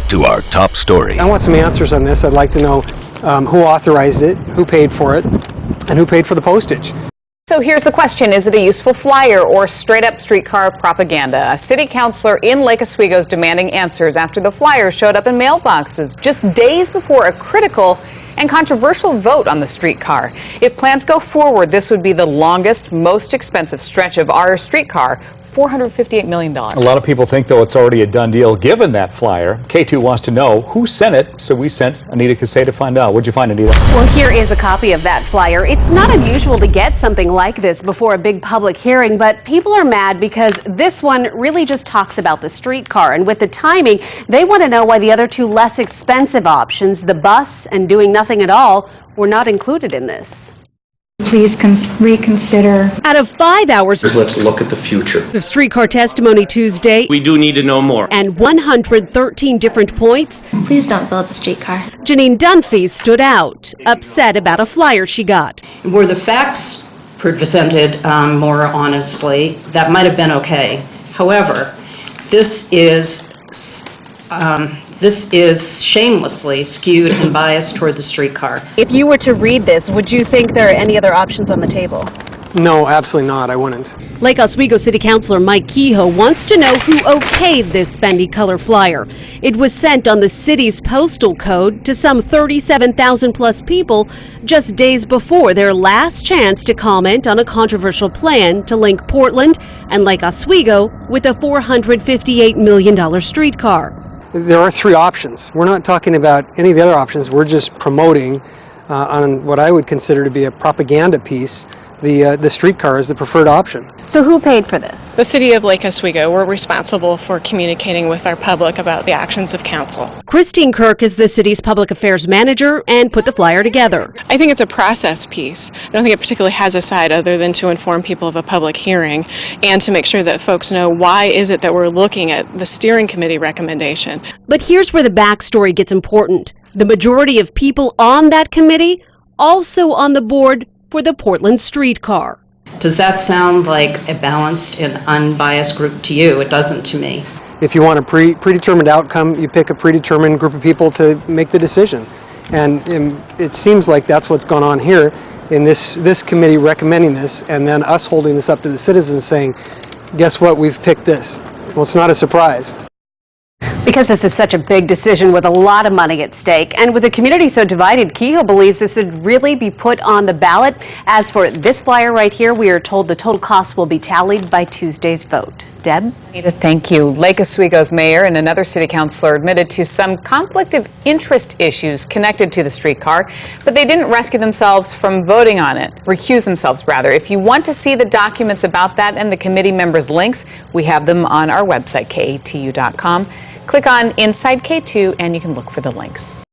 to our top story. I want some answers on this. I'd like to know who authorized it, who paid for it, and who paid for the postage. So here's the question. Is it a useful flyer or straight-up streetcar propaganda? A city councilor in Lake Oswego is demanding answers after the flyer showed up in mailboxes just days before a critical and controversial vote on the streetcar. If plans go forward, this would be the longest, most expensive stretch of our streetcar, $458 million. A lot of people think, though, it's already a done deal given that flyer. K2 wants to know who sent it, so we sent Anita Cassay to find out. What'd you find, Anita? Well, here is a copy of that flyer. It's not unusual to get something like this before a big public hearing, but people are mad because this one really just talks about the streetcar. And with the timing, they want to know why the other two less expensive options, the bus and doing nothing at all, were not included in this. Please reconsider. Out of 5 hours Let's look at the future. of streetcar testimony Tuesday We do need to know more. and 113 different points, Please don't build the streetcar. Janine Dunphy stood out, upset about a flyer she got. Were the facts presented more honestly, that might have been okay. However, this is shamelessly skewed and biased toward the streetcar. If you were to read this, would you think there are any other options on the table? No, absolutely not. I wouldn't. Lake Oswego City Councilor Mike Kehoe wants to know who okayed this spendy color flyer. It was sent on the city's postal code to some 37,000 plus people just days before their last chance to comment on a controversial plan to link Portland and Lake Oswego with a $458 million streetcar. There are three options. We're not talking about any of the other options. We're just promoting on what I would consider to be a propaganda piece. The streetcar is the preferred option. So who paid for this? The City of Lake Oswego. We're responsible for communicating with our public about the actions of council. Christine Kirk is the city's public affairs manager and put the flyer together. I think it's a process piece. I don't think it particularly has a side other than to inform people of a public hearing and to make sure that folks know why is it that we're looking at the steering committee recommendation. But here's where the backstory gets important. The majority of people on that committee also on the board for the Portland streetcar. Does that sound like a balanced and unbiased group to you? It doesn't to me. If you want a predetermined outcome, you pick a predetermined group of people to make the decision. And it seems like that's what's gone on here in this committee recommending this, and then us holding this up to the citizens saying, guess what, we've picked this. Well, it's not a surprise. Because this is such a big decision with a lot of money at stake, and with the community so divided, Kehoe believes this should really be put on the ballot. As for this flyer right here, we are told the total cost will be tallied by Tuesday's vote. Deb? Anita, thank you. Lake Oswego's mayor and another city councilor admitted to some conflict of interest issues connected to the streetcar, but they didn't rescue themselves from voting on it, recuse themselves rather. If you want to see the documents about that and the committee members' links, we have them on our website, KATU.com. Click on Inside K2 and you can look for the links.